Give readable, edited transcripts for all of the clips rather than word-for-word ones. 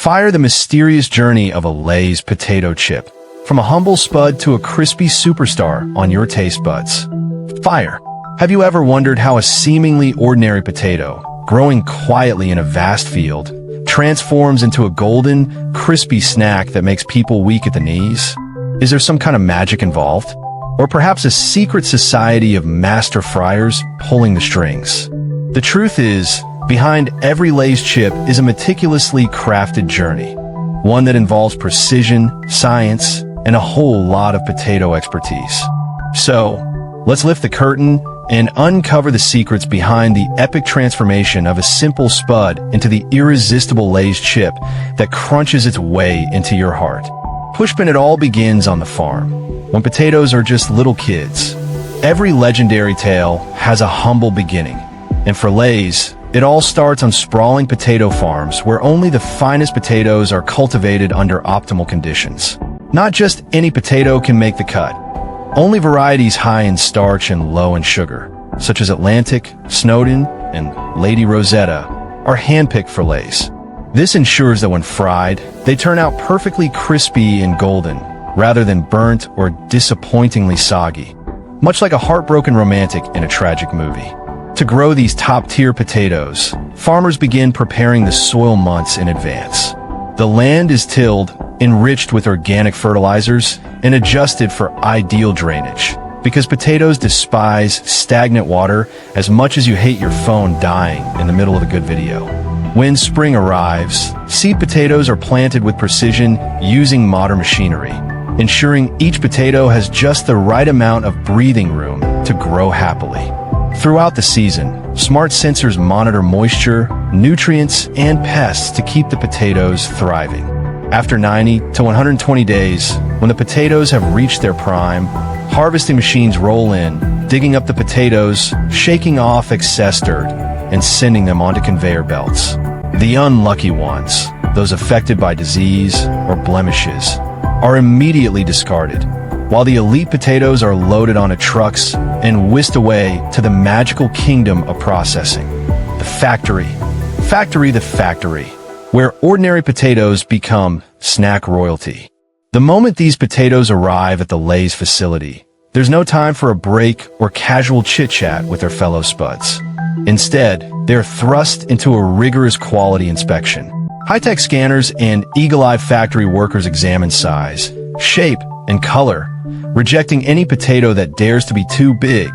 Fire the mysterious journey of a Lay's potato chip. From a humble spud to a crispy superstar on your taste buds. Fire. Have you ever wondered how a seemingly ordinary potato, growing quietly in a vast field, transforms into a golden, crispy snack that makes people weak at the knees? Is there some kind of magic involved? Or perhaps a secret society of master fryers pulling the strings? The truth is, behind every Lay's chip is a meticulously crafted journey. One that involves precision, science, and a whole lot of potato expertise. So, let's lift the curtain and uncover the secrets behind the epic transformation of a simple spud into the irresistible Lay's chip that crunches its way into your heart. Pushpin, it all begins on the farm, when potatoes are just little kids. Every legendary tale has a humble beginning, and for Lay's, it all starts on sprawling potato farms where only the finest potatoes are cultivated under optimal conditions. Not just any potato can make the cut. Only varieties high in starch and low in sugar, such as Atlantic, Snowden, and Lady Rosetta, are handpicked for Lay's. This ensures that when fried, they turn out perfectly crispy and golden, rather than burnt or disappointingly soggy, much like a heartbroken romantic in a tragic movie. To grow these top-tier potatoes, farmers begin preparing the soil months in advance. The land is tilled, enriched with organic fertilizers, and adjusted for ideal drainage, because potatoes despise stagnant water as much as you hate your phone dying in the middle of a good video. When spring arrives, seed potatoes are planted with precision using modern machinery, ensuring each potato has just the right amount of breathing room to grow happily. Throughout the season, smart sensors monitor moisture, nutrients, and pests to keep the potatoes thriving. After 90 to 120 days, when the potatoes have reached their prime, harvesting machines roll in, digging up the potatoes, shaking off excess dirt, and sending them onto conveyor belts. The unlucky ones, those affected by disease or blemishes, are immediately discarded, while the elite potatoes are loaded onto trucks and whisked away to the magical kingdom of processing. The factory, where ordinary potatoes become snack royalty. The moment these potatoes arrive at the Lay's facility, there's no time for a break or casual chit-chat with their fellow spuds. Instead, they're thrust into a rigorous quality inspection. High-tech scanners and eagle-eye factory workers examine size, shape, and color, rejecting any potato that dares to be too big,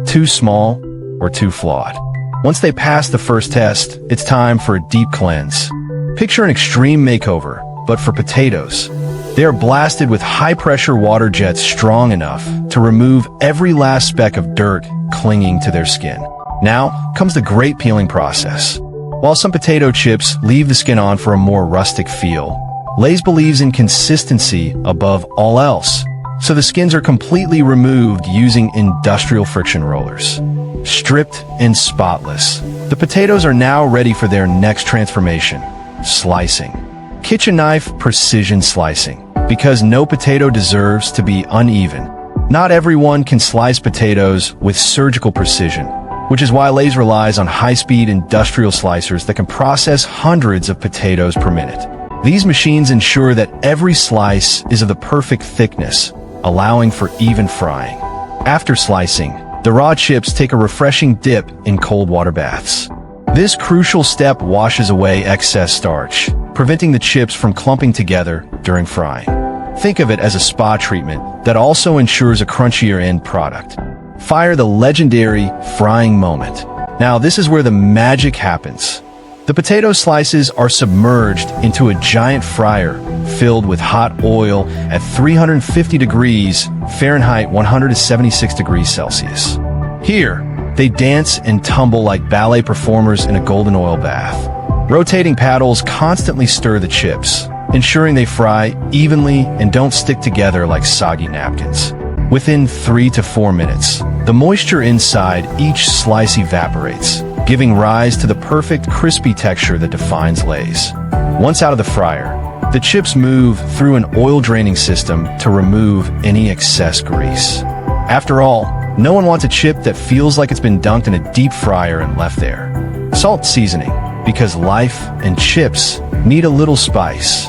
too small, or too flawed. Once they pass the first test, it's time for a deep cleanse. Picture an extreme makeover, but for potatoes. They are blasted with high-pressure water jets strong enough to remove every last speck of dirt clinging to their skin. Now comes the great peeling process. While some potato chips leave the skin on for a more rustic feel, Lay's believes in consistency above all else, so the skins are completely removed using industrial friction rollers. Stripped and spotless, the potatoes are now ready for their next transformation: slicing. Kitchen knife precision slicing, because no potato deserves to be uneven. Not everyone can slice potatoes with surgical precision, which is why Lay's relies on high-speed industrial slicers that can process hundreds of potatoes per minute. These machines ensure that every slice is of the perfect thickness, allowing for even frying. After slicing, the raw chips take a refreshing dip in cold water baths. This crucial step washes away excess starch, preventing the chips from clumping together during frying. Think of it as a spa treatment that also ensures a crunchier end product. Fire the legendary frying moment. Now, this is where the magic happens. The potato slices are submerged into a giant fryer filled with hot oil at 350 degrees Fahrenheit, 176 degrees Celsius. Here, they dance and tumble like ballet performers in a golden oil bath. Rotating paddles constantly stir the chips, ensuring they fry evenly and don't stick together like soggy napkins. Within 3 to 4 minutes, the moisture inside each slice evaporates, giving rise to the perfect crispy texture that defines Lay's. Once out of the fryer, the chips move through an oil-draining system to remove any excess grease. After all, no one wants a chip that feels like it's been dunked in a deep fryer and left there. Salt seasoning. because life and chips need a little spice.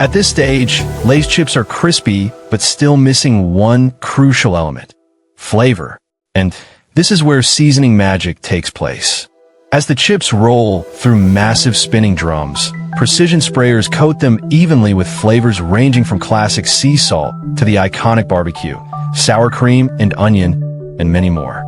At this stage, Lay's chips are crispy, but still missing one crucial element: flavor. And this is where seasoning magic takes place. As the chips roll through massive spinning drums, precision sprayers coat them evenly with flavors ranging from classic sea salt to the iconic barbecue, sour cream and onion, and many more.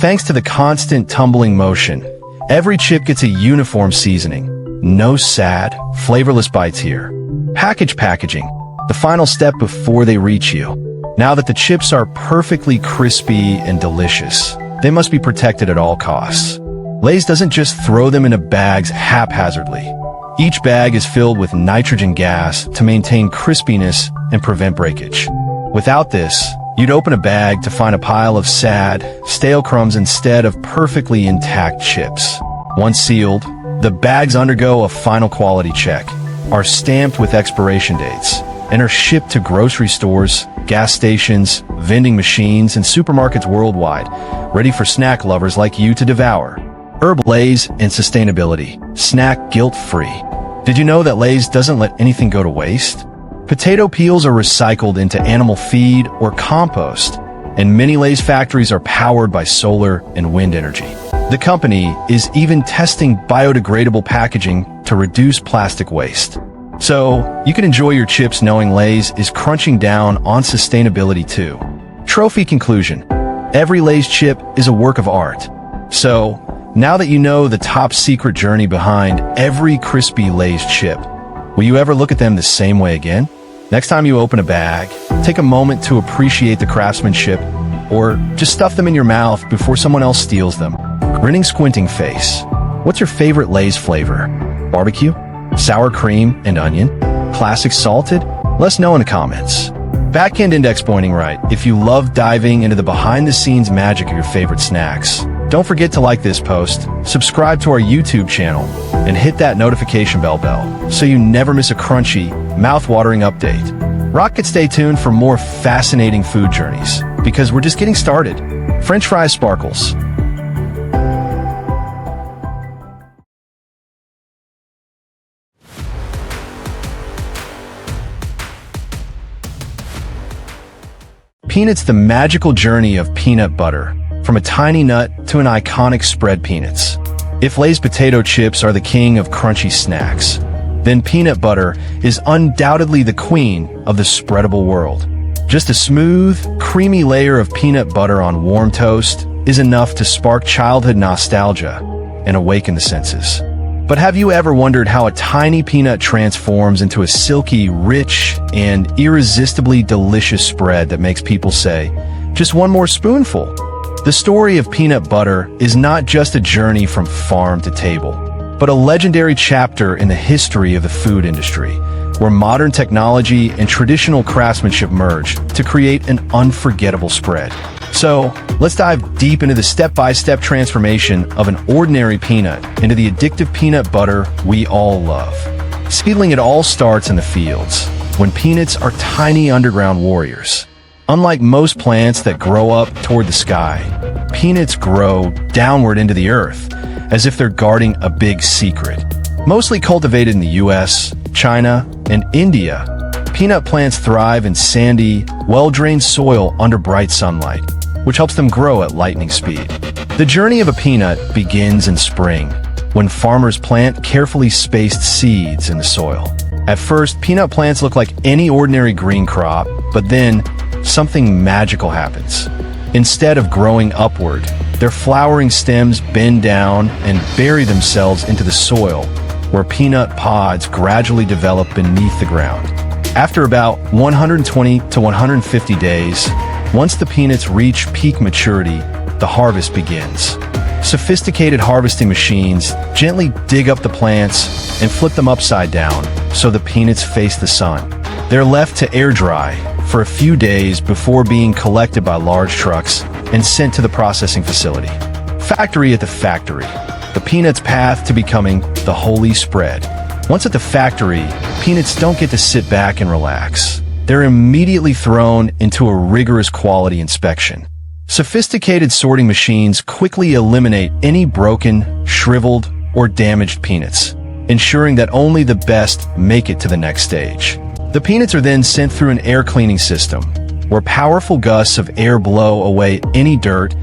Thanks to the constant tumbling motion, every chip gets a uniform seasoning. No sad, flavorless bites here. Packaging, the final step before they reach you. Now that the chips are perfectly crispy and delicious, they must be protected at all costs. Lay's doesn't just throw them into bags haphazardly. Each bag is filled with nitrogen gas to maintain crispiness and prevent breakage. Without this, you'd open a bag to find a pile of sad, stale crumbs instead of perfectly intact chips. Once sealed, the bags undergo a final quality check, are stamped with expiration dates, and are shipped to grocery stores, gas stations, vending machines, and supermarkets worldwide, ready for snack lovers like you to devour. Lay's and sustainability. Snack guilt-free. Did you know that Lay's doesn't let anything go to waste? Potato peels are recycled into animal feed or compost, and many Lay's factories are powered by solar and wind energy. The company is even testing biodegradable packaging to reduce plastic waste. So, you can enjoy your chips knowing Lay's is crunching down on sustainability too. Trophy conclusion. Every Lay's chip is a work of art. So, now that you know the top secret journey behind every crispy Lay's chip, will you ever look at them the same way again? Next time you open a bag, take a moment to appreciate the craftsmanship, or just stuff them in your mouth before someone else steals them. Grinning, squinting face. What's your favorite Lay's flavor? Barbecue? Sour cream and onion? Classic salted? Let us know in the comments. Backend index pointing right if you love diving into the behind-the-scenes magic of your favorite snacks. Don't forget to like this post, subscribe to our YouTube channel, and hit that notification bell so you never miss a crunchy, mouth-watering update. Rocket, stay tuned for more fascinating food journeys, because we're just getting started. French fries sparkles. Peanuts, the magical journey of peanut butter. From a tiny nut to an iconic spread peanuts. If Lay's potato chips are the king of crunchy snacks, then peanut butter is undoubtedly the queen of the spreadable world. Just a smooth, creamy layer of peanut butter on warm toast is enough to spark childhood nostalgia and awaken the senses. But have you ever wondered how a tiny peanut transforms into a silky, rich, and irresistibly delicious spread that makes people say, "Just one more spoonful"? The story of peanut butter is not just a journey from farm to table, but a legendary chapter in the history of the food industry, where modern technology and traditional craftsmanship merge to create an unforgettable spread. So, let's dive deep into the step-by-step transformation of an ordinary peanut into the addictive peanut butter we all love. Seedling, it all starts in the fields, when peanuts are tiny underground warriors. Unlike most plants that grow up toward the sky, peanuts grow downward into the earth, as if they're guarding a big secret. Mostly cultivated in the US, China, and India, peanut plants thrive in sandy, well-drained soil under bright sunlight, which helps them grow at lightning speed. The journey of a peanut begins in spring, when farmers plant carefully spaced seeds in the soil. At first, peanut plants look like any ordinary green crop, but then something magical happens. Instead of growing upward, their flowering stems bend down and bury themselves into the soil, where peanut pods gradually develop beneath the ground. After about 120 to 150 days, once the peanuts reach peak maturity, the harvest begins. Sophisticated harvesting machines gently dig up the plants and flip them upside down so the peanuts face the sun. They're left to air dry for a few days before being collected by large trucks and sent to the processing facility. Factory at the factory. The peanuts' path to becoming the holy spread. Once at the factory, peanuts don't get to sit back and relax. They're immediately thrown into a rigorous quality inspection. Sophisticated sorting machines quickly eliminate any broken, shriveled, or damaged peanuts, ensuring that only the best make it to the next stage. The peanuts are then sent through an air cleaning system, where powerful gusts of air blow away any dirt,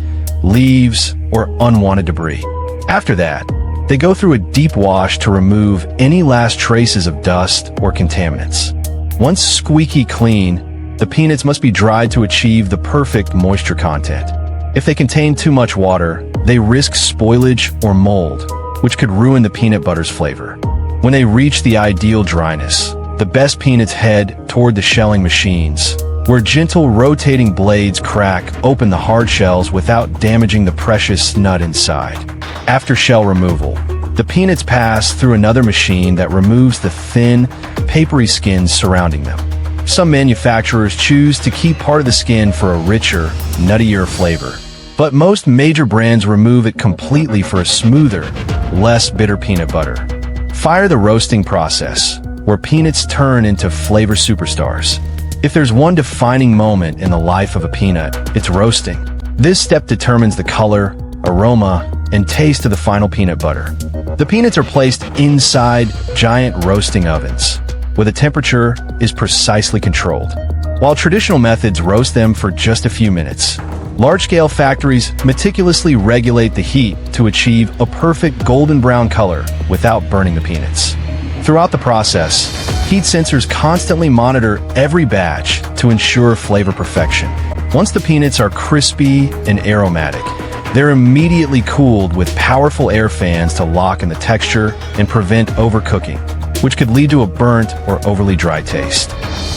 leaves, or unwanted debris. After that, they go through a deep wash to remove any last traces of dust or contaminants. Once squeaky clean, the peanuts must be dried to achieve the perfect moisture content. If they contain too much water, they risk spoilage or mold, which could ruin the peanut butter's flavor. When they reach the ideal dryness, the best peanuts head toward the shelling machines, where gentle rotating blades crack open the hard shells without damaging the precious nut inside. After shell removal, the peanuts pass through another machine that removes the thin, papery skins surrounding them. Some manufacturers choose to keep part of the skin for a richer, nuttier flavor, but most major brands remove it completely for a smoother, less bitter peanut butter. Fire the roasting process, where peanuts turn into flavor superstars. If there's one defining moment in the life of a peanut, it's roasting. This step determines the color, aroma, and taste of the final peanut butter. The peanuts are placed inside giant roasting ovens, where the temperature is precisely controlled. While traditional methods roast them for just a few minutes, large-scale factories meticulously regulate the heat to achieve a perfect golden brown color without burning the peanuts. Throughout the process, heat sensors constantly monitor every batch to ensure flavor perfection. Once the peanuts are crispy and aromatic, they're immediately cooled with powerful air fans to lock in the texture and prevent overcooking, which could lead to a burnt or overly dry taste.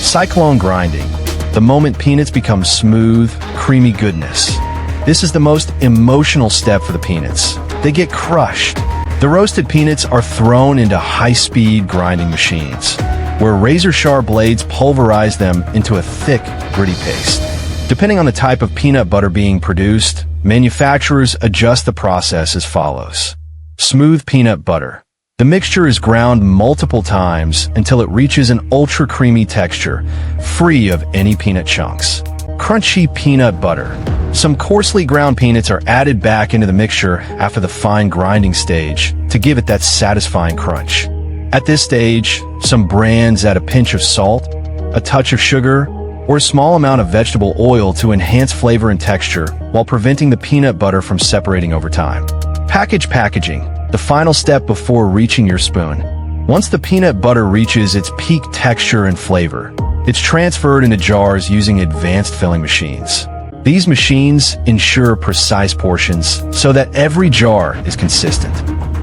Cyclone grinding, the moment peanuts become smooth, creamy goodness. This is the most emotional step for the peanuts. They get crushed. The roasted peanuts are thrown into high-speed grinding machines, where razor-sharp blades pulverize them into a thick, gritty paste. Depending on the type of peanut butter being produced, manufacturers adjust the process as follows. Smooth peanut butter. The mixture is ground multiple times until it reaches an ultra-creamy texture, free of any peanut chunks. Crunchy peanut butter. Some coarsely ground peanuts are added back into the mixture after the fine grinding stage to give it that satisfying crunch. At this stage, some brands add a pinch of salt, a touch of sugar, or a small amount of vegetable oil to enhance flavor and texture while preventing the peanut butter from separating over time. Packaging, the final step before reaching your spoon. Once the peanut butter reaches its peak texture and flavor, it's transferred into jars using advanced filling machines. These machines ensure precise portions so that every jar is consistent.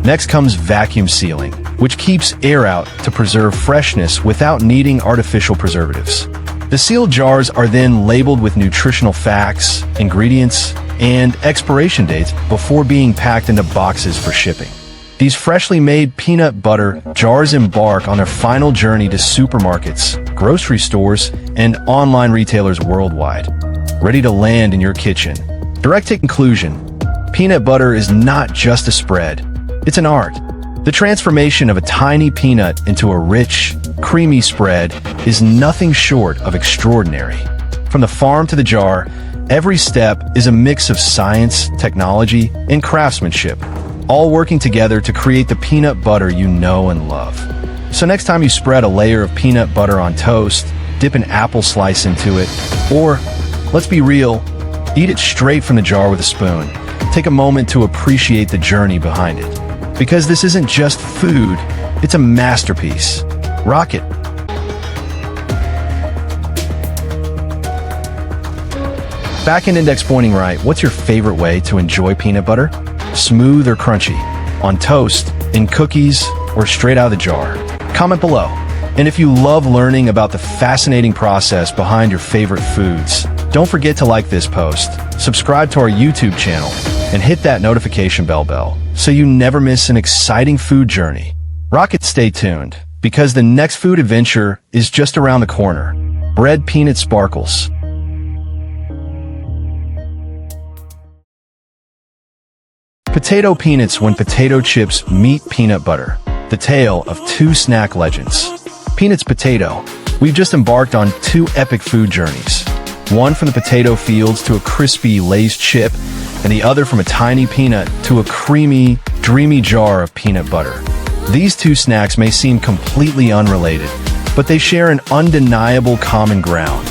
Next comes vacuum sealing, which keeps air out to preserve freshness without needing artificial preservatives. The sealed jars are then labeled with nutritional facts, ingredients, and expiration dates before being packed into boxes for shipping. These freshly made peanut butter jars embark on their final journey to supermarkets, grocery stores, and online retailers worldwide, ready to land in your kitchen. Direct to conclusion, peanut butter is not just a spread, it's an art. The transformation of a tiny peanut into a rich, creamy spread is nothing short of extraordinary. From the farm to the jar, every step is a mix of science, technology, and craftsmanship, all working together to create the peanut butter you know and love. So next time you spread a layer of peanut butter on toast, dip an apple slice into it, or, let's be real, eat it straight from the jar with a spoon. Take a moment to appreciate the journey behind it. Because this isn't just food, it's a masterpiece. Rock it. Back and index pointing right, what's your favorite way to enjoy peanut butter? Smooth or crunchy? On toast, in cookies, or straight out of the jar? Comment below. And if you love learning about the fascinating process behind your favorite foods, don't forget to like this post, subscribe to our YouTube channel, and hit that notification bell so you never miss an exciting food journey. Rocket, stay tuned, because the next food adventure is just around the corner. Bread peanut sparkles. Potato peanuts when potato chips meet peanut butter. The tale of two snack legends. Peanuts potato. We've just embarked on two epic food journeys. One from the potato fields to a crispy Lay's chip, and the other from a tiny peanut to a creamy, dreamy jar of peanut butter. These two snacks may seem completely unrelated, but they share an undeniable common ground.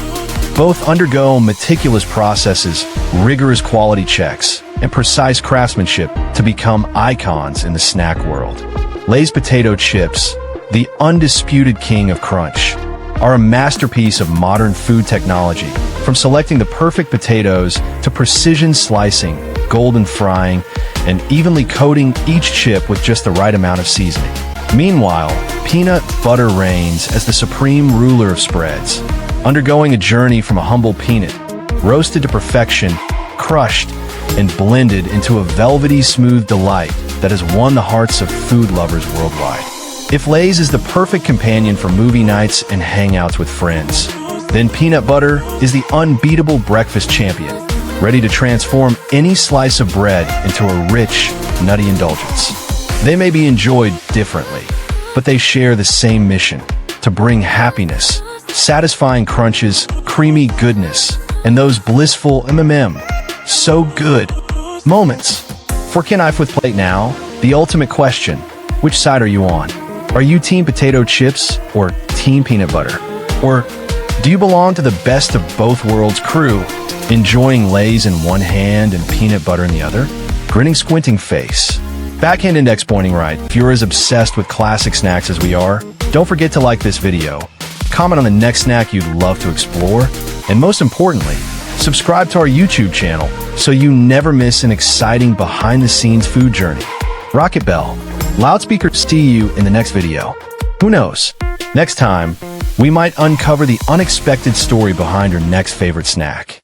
Both undergo meticulous processes, rigorous quality checks, and precise craftsmanship to become icons in the snack world. Lay's potato chips, the undisputed king of crunch, are a masterpiece of modern food technology. From selecting the perfect potatoes to precision slicing, golden frying, and evenly coating each chip with just the right amount of seasoning. Meanwhile, peanut butter reigns as the supreme ruler of spreads, undergoing a journey from a humble peanut, roasted to perfection, crushed, and blended into a velvety smooth delight that has won the hearts of food lovers worldwide. If Lay's is the perfect companion for movie nights and hangouts with friends, then peanut butter is the unbeatable breakfast champion, ready to transform any slice of bread into a rich, nutty indulgence. They may be enjoyed differently, but they share the same mission: to bring happiness, satisfying crunches, creamy goodness, and those blissful so good moments. Fork and knife with plate now, the ultimate question: which side are you on? Are you team potato chips or team peanut butter? Or do you belong to the best of both worlds crew, enjoying Lay's in one hand and peanut butter in the other? Grinning, squinting face. Backhand index pointing right. If you're as obsessed with classic snacks as we are, don't forget to like this video, comment on the next snack you'd love to explore, and most importantly, subscribe to our YouTube channel so you never miss an exciting behind-the-scenes food journey. Rocket bell. Loudspeaker. See you in the next video. Who knows? Next time, we might uncover the unexpected story behind your next favorite snack.